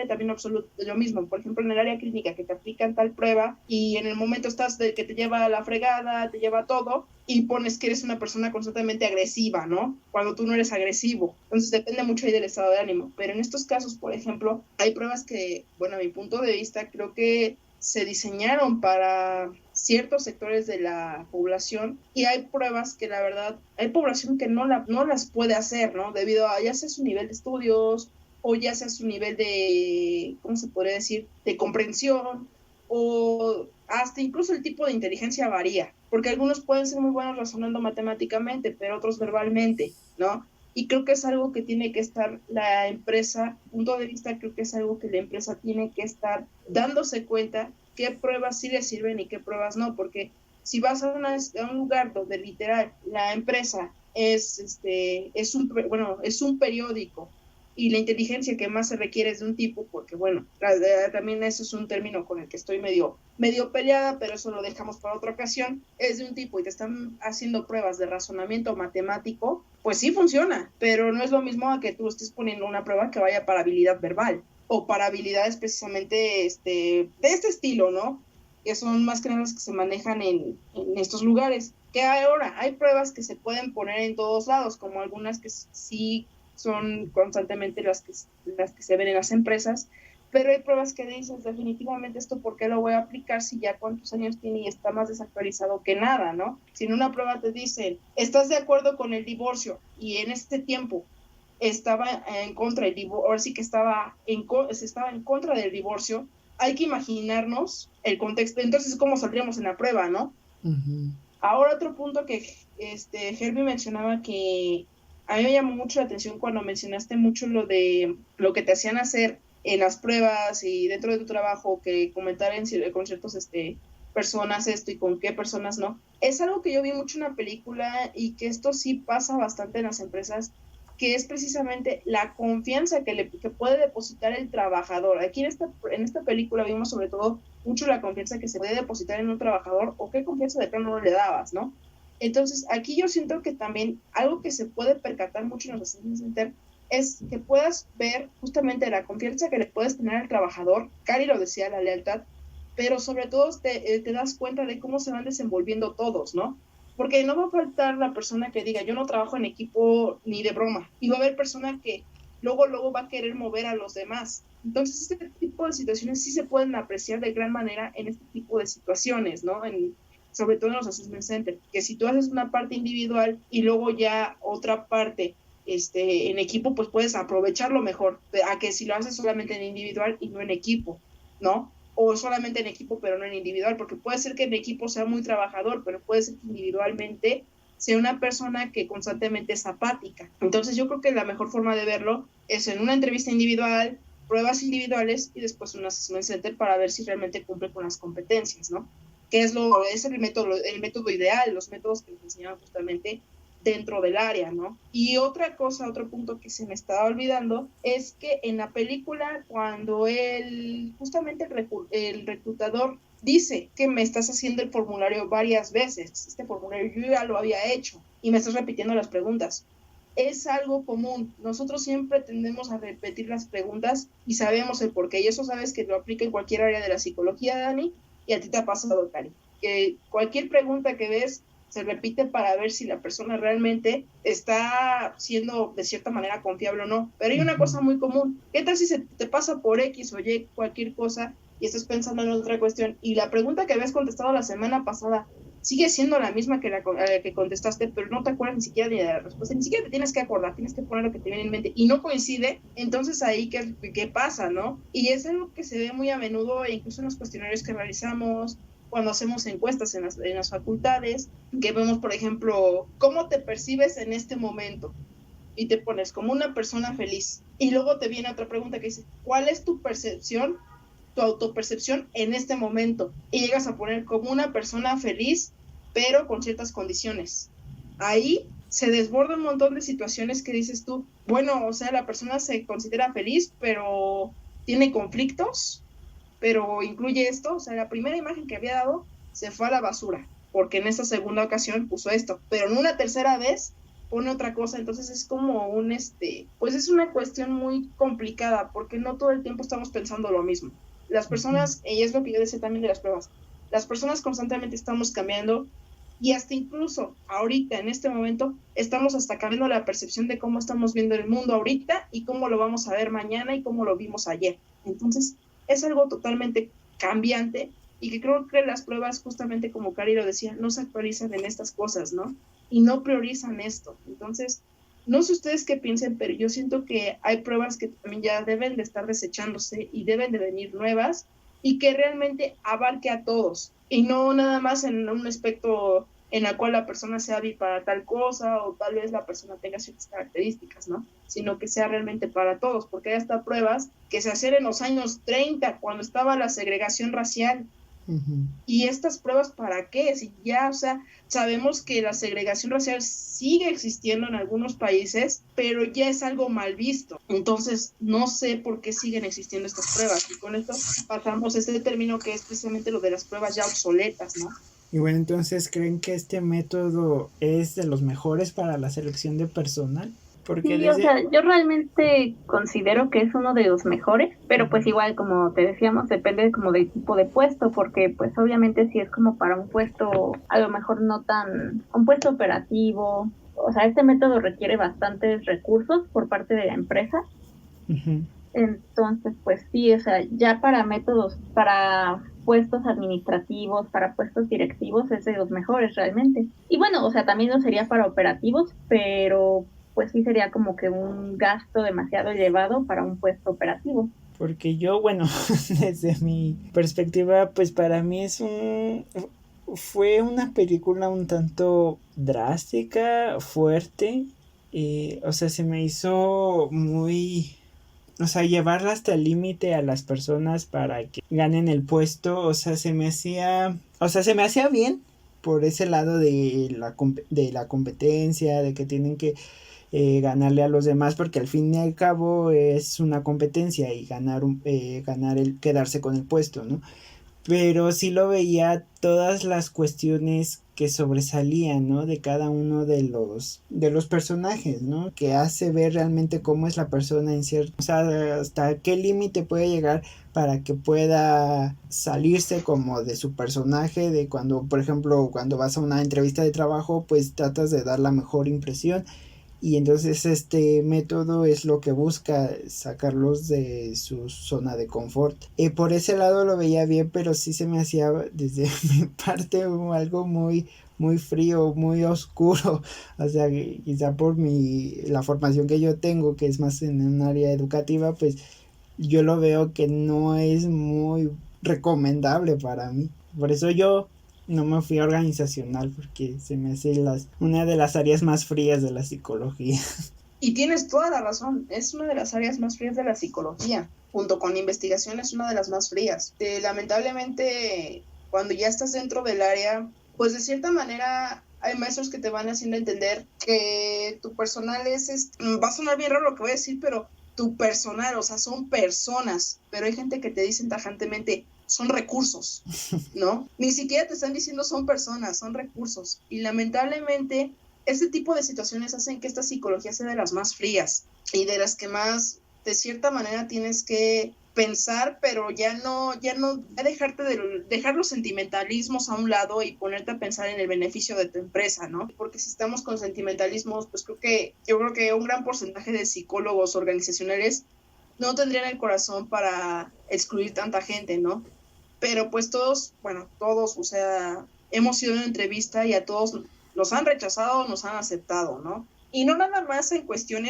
también absoluto lo mismo. Por ejemplo, en el área clínica que te aplican tal prueba y en el momento estás de que te lleva a la fregada, te lleva todo y pones que eres una persona constantemente agresiva, ¿no? Cuando tú no eres agresivo. Entonces depende mucho ahí del estado de ánimo. Pero en estos casos, por ejemplo, hay pruebas que, bueno, a mi punto de vista, creo que se diseñaron para ciertos sectores de la población y hay pruebas que la verdad, hay población que no las puede hacer, ¿no? Debido a ya sea su nivel de estudios o ya sea su nivel de, ¿cómo se podría decir?, de comprensión o hasta incluso el tipo de inteligencia varía, porque algunos pueden ser muy buenos razonando matemáticamente, pero otros verbalmente, ¿no? Y creo que es algo que tiene que estar la empresa, punto de vista, creo que es algo que la empresa tiene que estar dándose cuenta qué pruebas sí le sirven y qué pruebas no, porque si vas a un lugar donde literal la empresa es un periódico y la inteligencia que más se requiere es de un tipo, porque bueno, también eso es un término con el que estoy medio peleada, pero eso lo dejamos para otra ocasión, es de un tipo y te están haciendo pruebas de razonamiento matemático, pues sí funciona, pero no es lo mismo a que tú estés poniendo una prueba que vaya para habilidad verbal o para habilidades precisamente de este estilo, ¿no? Que son más que nada las que se manejan en estos lugares. Que ahora hay pruebas que se pueden poner en todos lados, como algunas que sí son constantemente las que se ven en las empresas, pero hay pruebas que dices definitivamente esto por qué lo voy a aplicar si ya cuántos años tiene y está más desactualizado que nada, ¿no? Si en una prueba te dicen, ¿estás de acuerdo con el divorcio? Y en este tiempo estaba en contra del divorcio, ahora sí que estaba en contra del divorcio, hay que imaginarnos el contexto, entonces cómo saldríamos en la prueba, ¿no? Uh-huh. Ahora otro punto que Herbie mencionaba que a mí me llamó mucho la atención cuando mencionaste mucho lo de lo que te hacían hacer en las pruebas y dentro de tu trabajo, que comentar con ciertos personas esto y con qué personas no. Es algo que yo vi mucho en una película y que esto sí pasa bastante en las empresas, que es precisamente la confianza que puede depositar el trabajador. Aquí en esta película vimos sobre todo mucho la confianza que se puede depositar en un trabajador o qué confianza de plano no le dabas, ¿no? Entonces, aquí yo siento que también algo que se puede percatar mucho en los assessment center es que puedas ver justamente la confianza que le puedes tener al trabajador. Cari lo decía, la lealtad, pero sobre todo te das cuenta de cómo se van desenvolviendo todos, ¿no? Porque no va a faltar la persona que diga, yo no trabajo en equipo ni de broma, y va a haber persona que luego va a querer mover a los demás. Entonces, este tipo de situaciones sí se pueden apreciar de gran manera en este tipo de situaciones, ¿no? Sobre todo en los assessment centers, que si tú haces una parte individual y luego ya otra parte en equipo, pues puedes aprovecharlo mejor, a que si lo haces solamente en individual y no en equipo, ¿no? O solamente en equipo pero no en individual, porque puede ser que en equipo sea muy trabajador, pero puede ser que individualmente sea una persona que constantemente es apática. Entonces yo creo que la mejor forma de verlo es en una entrevista individual, pruebas individuales y después un assessment center para ver si realmente cumple con las competencias, ¿no? Que es el método ideal, los métodos que nos enseñaban justamente dentro del área, ¿no? Y otra cosa, otro punto que se me estaba olvidando, es que en la película, cuando justamente el reclutador dice que me estás haciendo el formulario varias veces, este formulario yo ya lo había hecho y me estás repitiendo las preguntas. Es algo común, nosotros siempre tendemos a repetir las preguntas y sabemos el porqué, y eso sabes que lo aplica en cualquier área de la psicología, Dani, y a ti te ha pasado, Cari, que cualquier pregunta que ves se repite para ver si la persona realmente está siendo de cierta manera confiable o no. Pero hay una cosa muy común. ¿Qué tal si se te pasa por X o Y cualquier cosa y estás pensando en otra cuestión y la pregunta que habías contestado la semana pasada sigue siendo la misma que la que contestaste, pero no te acuerdas ni siquiera de la respuesta, ni siquiera te tienes que acordar, tienes que poner lo que te viene en mente y no coincide? Entonces ahí ¿qué pasa, no? Y es algo que se ve muy a menudo, incluso en los cuestionarios que realizamos, cuando hacemos encuestas en las facultades, que vemos, por ejemplo, ¿cómo te percibes en este momento? Y te pones como una persona feliz. Y luego te viene otra pregunta que dice, ¿cuál es tu percepción, tu autopercepción en este momento? Y llegas a poner como una persona feliz, pero con ciertas condiciones. Ahí se desborda un montón de situaciones que dices tú, bueno, o sea, la persona se considera feliz, pero tiene conflictos, pero incluye esto, o sea, la primera imagen que había dado se fue a la basura, porque en esta segunda ocasión puso esto, pero en una tercera vez pone otra cosa, entonces es como pues es una cuestión muy complicada, porque no todo el tiempo estamos pensando lo mismo. Las personas, y es lo que yo decía también de las pruebas, las personas constantemente estamos cambiando, y hasta incluso ahorita, en este momento, estamos hasta cambiando la percepción de cómo estamos viendo el mundo ahorita, y cómo lo vamos a ver mañana, y cómo lo vimos ayer. Entonces, es algo totalmente cambiante y que creo que las pruebas, justamente como Cari lo decía, no se actualizan en estas cosas, ¿no? Y no priorizan esto. Entonces, no sé ustedes qué piensen, pero yo siento que hay pruebas que también ya deben de estar desechándose y deben de venir nuevas y que realmente abarque a todos y no nada más en un aspecto en la cual la persona sea hábil para tal cosa o tal vez la persona tenga ciertas características, ¿no? Sino que sea realmente para todos, porque hay hasta pruebas que se hacían en los años 30, cuando estaba la segregación racial. Uh-huh. ¿Y estas pruebas para qué? Si ya, o sea, sabemos que la segregación racial sigue existiendo en algunos países, pero ya es algo mal visto. Entonces, no sé por qué siguen existiendo estas pruebas. Y con esto pasamos a este término que es precisamente lo de las pruebas ya obsoletas, ¿no? Y bueno, entonces, ¿creen que este método es de los mejores para la selección de personal? Porque sí, o sea, yo realmente considero que es uno de los mejores, pero pues igual, como te decíamos, depende como del tipo de puesto, porque pues obviamente si es como para un puesto, a lo mejor no tan, un puesto operativo, o sea, este método requiere bastantes recursos por parte de la empresa. Uh-huh. Entonces, pues sí, o sea, ya para métodos, para puestos administrativos, para puestos directivos, es de los mejores realmente. Y bueno, o sea, también lo sería para operativos, pero pues sí sería como que un gasto demasiado elevado para un puesto operativo. Porque yo, bueno, desde mi perspectiva, pues para mí fue una película un tanto drástica, fuerte, o sea, se me hizo muy... O sea, llevarla hasta el límite a las personas para que ganen el puesto, o sea, se me hacía bien por ese lado de la competencia, de que tienen que ganarle a los demás, porque al fin y al cabo es una competencia y ganar quedarse con el puesto, ¿no? Pero sí lo veía todas las cuestiones que sobresalían, ¿no? De cada uno de los personajes, ¿no? Que hace ver realmente cómo es la persona en cierto... O sea, hasta qué límite puede llegar para que pueda salirse como de su personaje, de cuando, por ejemplo, cuando vas a una entrevista de trabajo, pues tratas de dar la mejor impresión. Y entonces este método es lo que busca sacarlos de su zona de confort. Por ese lado lo veía bien, pero sí se me hacía desde mi parte algo muy, muy frío, muy oscuro. O sea, quizá por la formación que yo tengo, que es más en un área educativa, pues yo lo veo que no es muy recomendable para mí. Por eso yo No me fui a organizacional porque se me hace una de las áreas más frías de la psicología. Y tienes toda la razón, es una de las áreas más frías de la psicología, junto con investigación es una de las más frías. Lamentablemente, cuando ya estás dentro del área, pues de cierta manera hay maestros que te van haciendo entender que tu personal va a sonar bien raro lo que voy a decir, pero tu personal, o sea, son personas, pero hay gente que te dicen tajantemente, son recursos, ¿no? Ni siquiera te están diciendo son personas, son recursos. Y lamentablemente, este tipo de situaciones hacen que esta psicología sea de las más frías y de las que más, de cierta manera, tienes que pensar, pero ya dejar los sentimentalismos a un lado y ponerte a pensar en el beneficio de tu empresa, ¿no? Porque si estamos con sentimentalismos, pues yo creo que un gran porcentaje de psicólogos organizacionales no tendrían el corazón para excluir tanta gente, ¿no? Pero pues todos, o sea, hemos ido a una entrevista y a todos nos han rechazado, nos han aceptado, ¿no? Y no nada más en cuestión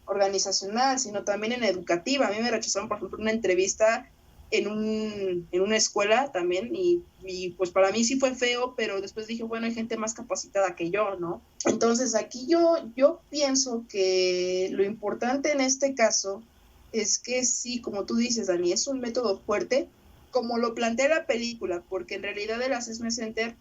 organizacional, sino también en educativa. A mí me rechazaron, por ejemplo, una entrevista en una escuela también y pues para mí sí fue feo, pero después dije, bueno, hay gente más capacitada que yo, ¿no? Entonces aquí yo pienso que lo importante en este caso es que sí, como tú dices, Dani, es un método fuerte, como lo plantea la película, porque en realidad el Assessment Center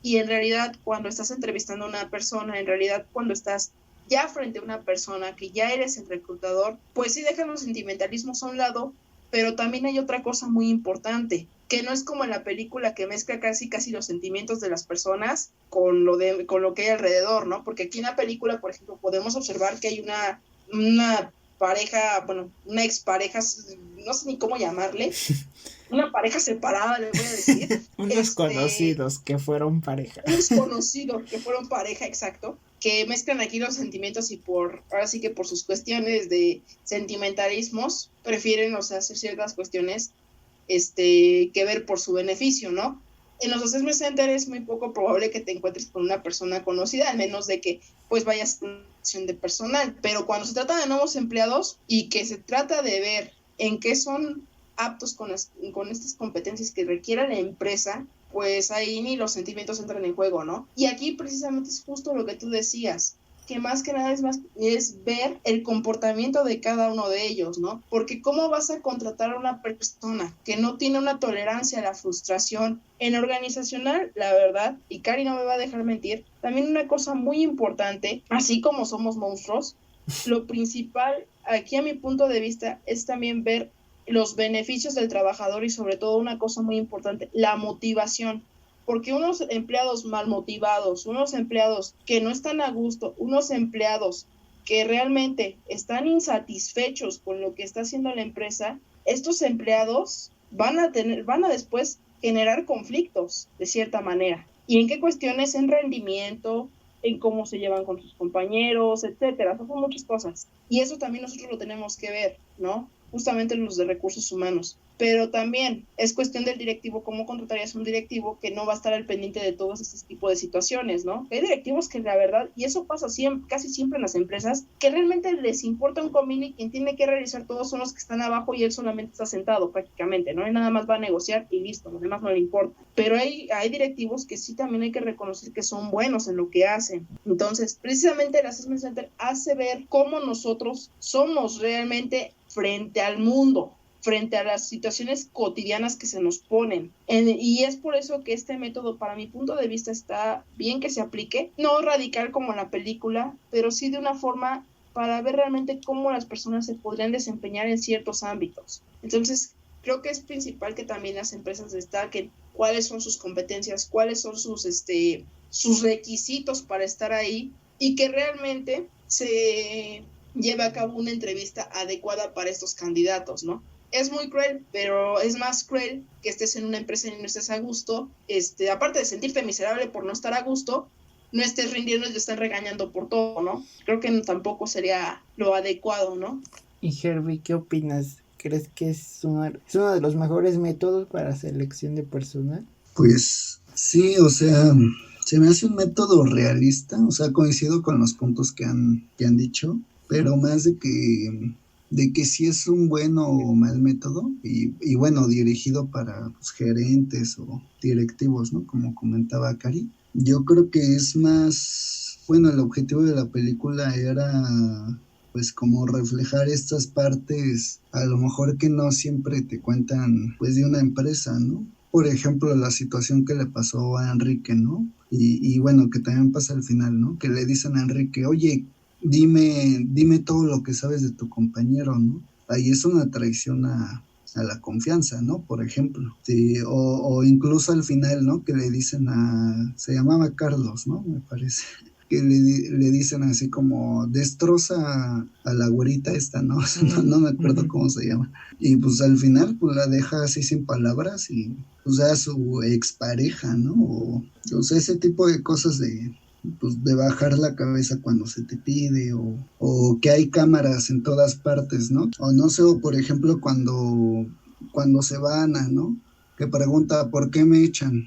y en realidad cuando estás entrevistando a una persona, en realidad cuando estás ya frente a una persona que ya eres el reclutador, pues sí dejan los sentimentalismos a un lado, pero también hay otra cosa muy importante, que no es como en la película que mezcla casi los sentimientos de las personas con lo que hay alrededor, ¿no? Porque aquí en la película, por ejemplo, podemos observar que hay una pareja, bueno, una expareja, no sé ni cómo llamarle, una pareja separada, le voy a decir. Unos conocidos que fueron pareja. Unos conocidos que fueron pareja, exacto, que mezclan aquí los sentimientos y ahora sí que por sus cuestiones de sentimentalismos, prefieren, o sea, hacer ciertas cuestiones que ver por su beneficio, ¿no? En los assessment centers es muy poco probable que te encuentres con una persona conocida, al menos de que pues vayas a una acción de personal, pero cuando se trata de nuevos empleados y que se trata de ver en qué son aptos con estas competencias que requiera la empresa, pues ahí ni los sentimientos entran en juego, ¿no? Y aquí precisamente es justo lo que tú decías, que más que nada es ver el comportamiento de cada uno de ellos, ¿no? Porque ¿cómo vas a contratar a una persona que no tiene una tolerancia a la frustración? En organizacional, la verdad, y Cari no me va a dejar mentir, también una cosa muy importante, así como somos monstruos, lo principal aquí a mi punto de vista es también ver los beneficios del trabajador y sobre todo una cosa muy importante, la motivación. Porque unos empleados mal motivados, unos empleados que no están a gusto, unos empleados que realmente están insatisfechos con lo que está haciendo la empresa, estos empleados van a después generar conflictos de cierta manera. ¿Y en qué cuestiones? En rendimiento, en cómo se llevan con sus compañeros, etcétera. Son muchas cosas. Y eso también nosotros lo tenemos que ver, ¿no? Justamente los de recursos humanos. Pero también es cuestión del directivo, cómo contratarías a un directivo que no va a estar al pendiente de todos estos tipos de situaciones, ¿no? Hay directivos que la verdad, y eso pasa casi siempre en las empresas, que realmente les importa un comino y quien tiene que realizar todos son los que están abajo y él solamente está sentado prácticamente, ¿no? Y nada más va a negociar y listo, lo demás no le importa. Pero hay directivos que sí también hay que reconocer que son buenos en lo que hacen. Entonces, precisamente el Assessment Center hace ver cómo nosotros somos realmente frente al mundo, frente a las situaciones cotidianas que se nos ponen. Y es por eso que este método, para mi punto de vista, está bien que se aplique, no radical como en la película, pero sí de una forma para ver realmente cómo las personas se podrían desempeñar en ciertos ámbitos. Entonces, creo que es principal que también las empresas destaquen cuáles son sus competencias, cuáles son sus requisitos para estar ahí y que realmente se lleve a cabo una entrevista adecuada para estos candidatos, ¿no? Es muy cruel, pero es más cruel que estés en una empresa y no estés a gusto, aparte de sentirte miserable por no estar a gusto, no estés rindiendo y te están regañando por todo, ¿no? Creo que tampoco sería lo adecuado, ¿no? Y Herbie, ¿qué opinas? ¿Crees que es uno de los mejores métodos para selección de personal? Pues sí, o sea, se me hace un método realista, o sea, coincido con los puntos que han dicho, pero más de que de que si es un bueno o mal método y bueno, dirigido para pues, gerentes o directivos, ¿no? Como comentaba Cari. Yo creo que es más, bueno, el objetivo de la película era pues como reflejar estas partes, a lo mejor que no siempre te cuentan pues de una empresa, ¿no? Por ejemplo, la situación que le pasó a Enrique, ¿no? Y bueno, que también pasa al final, ¿no? Que le dicen a Enrique, oye, dime todo lo que sabes de tu compañero, ¿no? Ahí es una traición a la confianza, ¿no? Por ejemplo. Sí, o incluso al final, ¿no? Que le dicen se llamaba Carlos, ¿no? Me parece. Que le dicen así como, destroza a la güerita esta, ¿no? No me acuerdo cómo se llama. Y pues al final, pues la deja así sin palabras y pues a su expareja, ¿no? O sea, ese tipo de cosas pues, de bajar la cabeza cuando se te pide o que hay cámaras en todas partes, ¿no? O no sé, o por ejemplo cuando se va Ana, ¿no? Que pregunta, ¿por qué me echan?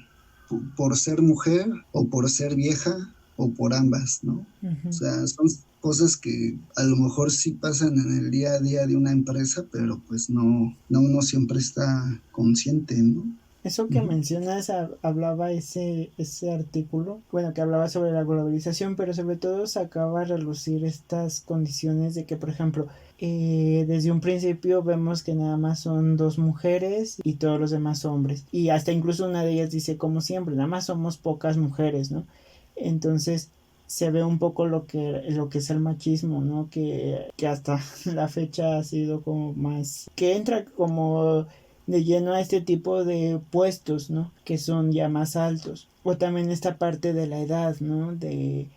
¿Por ser mujer o por ser vieja o por ambas, ¿no? O sea, son cosas que a lo mejor sí pasan en el día a día de una empresa, pero pues no uno siempre está consciente, ¿no? Eso que mencionas hablaba ese artículo, bueno, que hablaba sobre la globalización, pero sobre todo sacaba a relucir estas condiciones de que, por ejemplo, desde un principio vemos que nada más son 2 mujeres y todos los demás hombres, y hasta incluso una de ellas dice, como siempre, nada más somos pocas mujeres, ¿no? Entonces se ve un poco lo que es el machismo, ¿no? Que hasta la fecha ha sido como más, que entra como de lleno a este tipo de puestos, ¿no? Que son ya más altos. O también esta parte de la edad, ¿no? De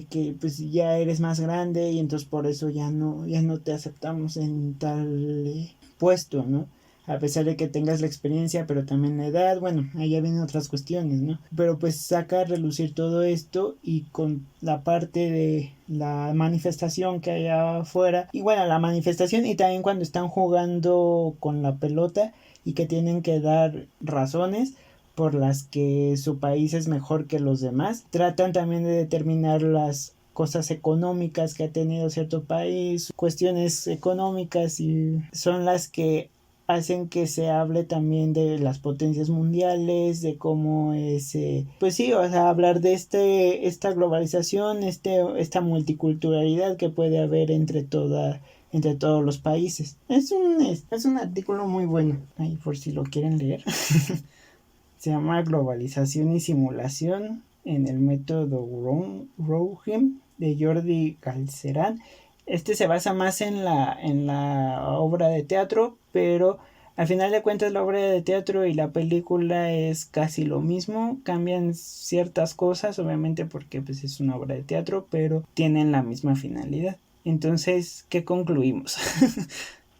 que pues ya eres más grande y entonces por eso ya no te aceptamos en tal puesto, ¿no? A pesar de que tengas la experiencia, pero también la edad, bueno, ahí ya vienen otras cuestiones, ¿no? Pero pues saca a relucir todo esto y con la parte de la manifestación que hay afuera, y bueno, la manifestación y también cuando están jugando con la pelota y que tienen que dar razones por las que su país es mejor que los demás. Tratan también de determinar las cosas económicas que ha tenido cierto país, cuestiones económicas, y son las que hacen que se hable también de las potencias mundiales, de cómo es, pues sí, o sea, hablar de esta globalización, esta multiculturalidad que puede haber entre todos los países. Es un artículo muy bueno, ahí por si lo quieren leer. Se llama Globalización y Simulación en el método Rougem de Jordi Galcerán. Se basa más en la obra de teatro, pero al final de cuentas la obra de teatro y la película es casi lo mismo. Cambian ciertas cosas, obviamente porque pues, es una obra de teatro, pero tienen la misma finalidad. Entonces, ¿qué concluimos?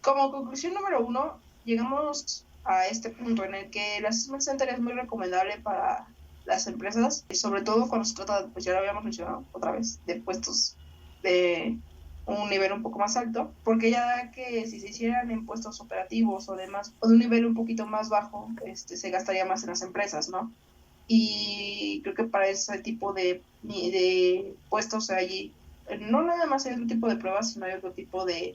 Como conclusión número 1, llegamos a este punto en el que el Assessment Center es muy recomendable para las empresas, y sobre todo cuando se trata, pues ya lo habíamos mencionado otra vez, de puestos de un nivel un poco más alto, porque ya que si se hicieran en puestos operativos o demás, o de un nivel un poquito más bajo, se gastaría más en las empresas, ¿no? Y creo que para ese tipo de puestos allí, no nada más hay otro tipo de pruebas, sino hay otro tipo de,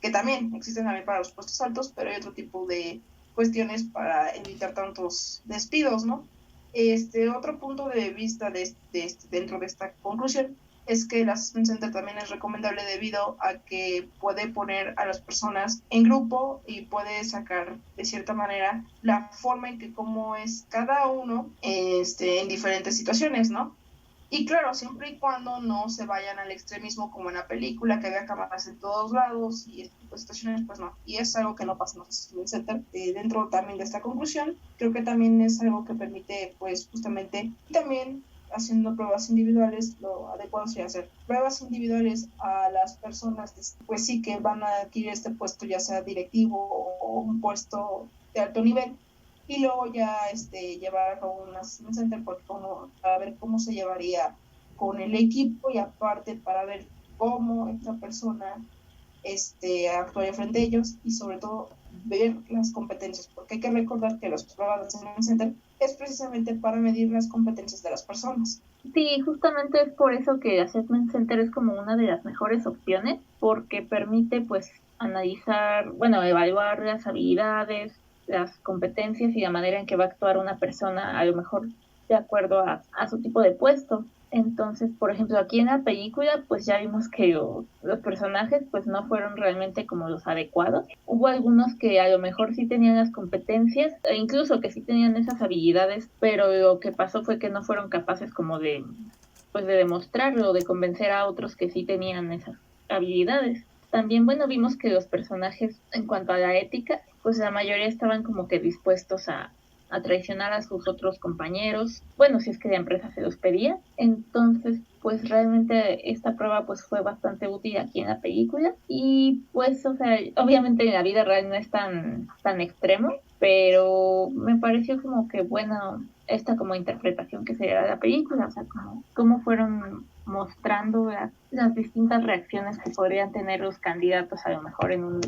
que también existen también para los puestos altos, pero hay otro tipo de cuestiones para evitar tantos despidos, ¿no? Otro punto de vista dentro de esta conclusión es que el Assessment Center también es recomendable debido a que puede poner a las personas en grupo y puede sacar de cierta manera la forma en que cómo es cada uno en diferentes situaciones, ¿no? Y claro, siempre y cuando no se vayan al extremismo como en la película, que había cámaras en todos lados y este tipo de situaciones, pues no. Y es algo que no pasa en el Assessment Center. Dentro también de esta conclusión, creo que también es algo que permite, pues justamente, y también haciendo pruebas individuales, lo adecuado sería hacer pruebas individuales a las personas, pues sí, que van a adquirir este puesto, ya sea directivo o un puesto de alto nivel, y luego ya llevar a cabo un Assessment Center para ver cómo se llevaría con el equipo, y aparte para ver cómo esta persona actuaría frente a ellos, y sobre todo ver las competencias, porque hay que recordar que las pruebas de Assessment Center es precisamente para medir las competencias de las personas. Sí, justamente es por eso que Assessment Center es como una de las mejores opciones, porque permite pues analizar, bueno, evaluar las habilidades, las competencias y la manera en que va a actuar una persona, a lo mejor de acuerdo a su tipo de puesto. Entonces, por ejemplo, aquí en la película, pues ya vimos que los personajes pues no fueron realmente como los adecuados. Hubo algunos que a lo mejor sí tenían las competencias, e incluso que sí tenían esas habilidades, pero lo que pasó fue que no fueron capaces como pues de demostrarlo, de convencer a otros que sí tenían esas habilidades. También, bueno, vimos que los personajes, en cuanto a la ética, pues la mayoría estaban como que dispuestos a traicionar a sus otros compañeros, bueno, si es que la empresa se los pedía. Entonces, pues realmente esta prueba pues fue bastante útil aquí en la película y pues, o sea, obviamente en la vida real no es tan extremo, pero me pareció como que bueno esta como interpretación que se da de la película, o sea, cómo fueron mostrando las distintas reacciones que podrían tener los candidatos a lo mejor en un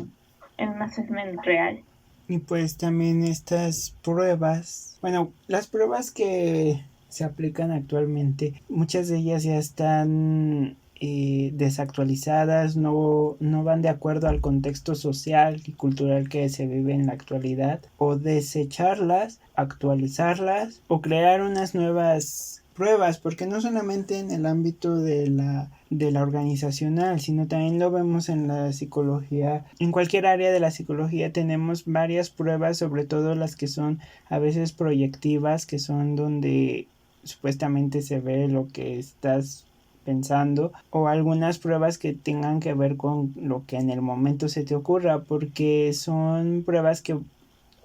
assessment real. Y pues también estas pruebas, bueno, las pruebas que se aplican actualmente, muchas de ellas ya están desactualizadas, no van de acuerdo al contexto social y cultural que se vive en la actualidad, o desecharlas, actualizarlas o crear unas nuevas pruebas, porque no solamente en el ámbito de la organizacional, sino también lo vemos en la psicología. En cualquier área de la psicología tenemos varias pruebas, sobre todo las que son a veces proyectivas, que son donde supuestamente se ve lo que estás pensando, o algunas pruebas que tengan que ver con lo que en el momento se te ocurra, porque son pruebas que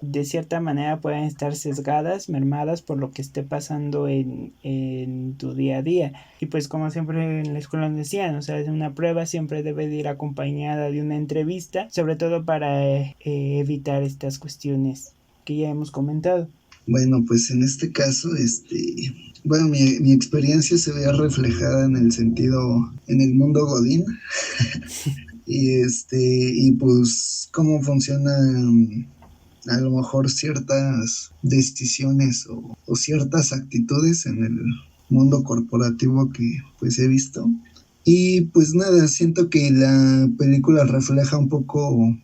de cierta manera pueden estar sesgadas, mermadas por lo que esté pasando en tu día a día. Y pues como siempre en la escuela nos decían, o sea, una prueba siempre debe de ir acompañada de una entrevista, sobre todo para evitar estas cuestiones que ya hemos comentado. Bueno, pues en este caso, bueno, mi experiencia se veía reflejada en el sentido, en el mundo Godín. y pues cómo funcionan a lo mejor ciertas decisiones o ciertas actitudes en el mundo corporativo que pues he visto. Y pues nada, siento que la película refleja un poco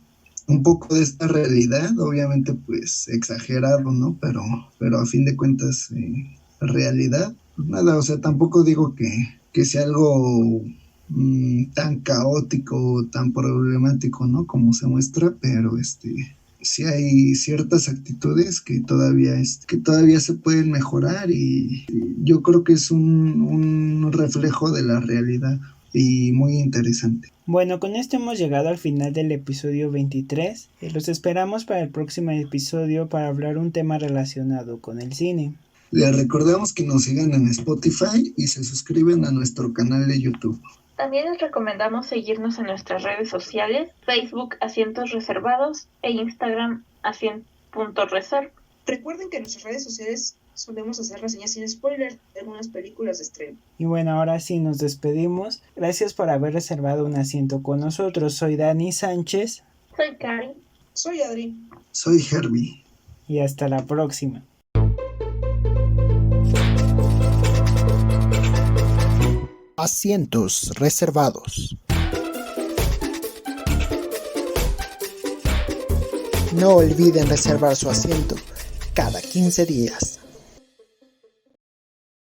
de esta realidad, obviamente pues exagerado, ¿no? Pero a fin de cuentas realidad. Pues nada, o sea, tampoco digo que sea algo tan caótico, tan problemático, ¿no? Como se muestra, pero sí hay ciertas actitudes que todavía se pueden mejorar y yo creo que es un reflejo de la realidad y muy interesante. Bueno, con esto hemos llegado al final del episodio 23. Los esperamos para el próximo episodio para hablar un tema relacionado con el cine. Les recordamos que nos sigan en Spotify y se suscriben a nuestro canal de YouTube. También les recomendamos seguirnos en nuestras redes sociales, Facebook Asientos Reservados e Instagram Asient.reserv. Recuerden que en nuestras redes sociales solemos hacer reseñas sin spoiler de algunas películas de estreno. Y bueno, ahora sí nos despedimos. Gracias por haber reservado un asiento con nosotros. Soy Dani Sánchez. Soy Karen. Soy Adri. Soy Herbie. Y hasta la próxima. Asientos reservados. No olviden reservar su asiento cada 15 días.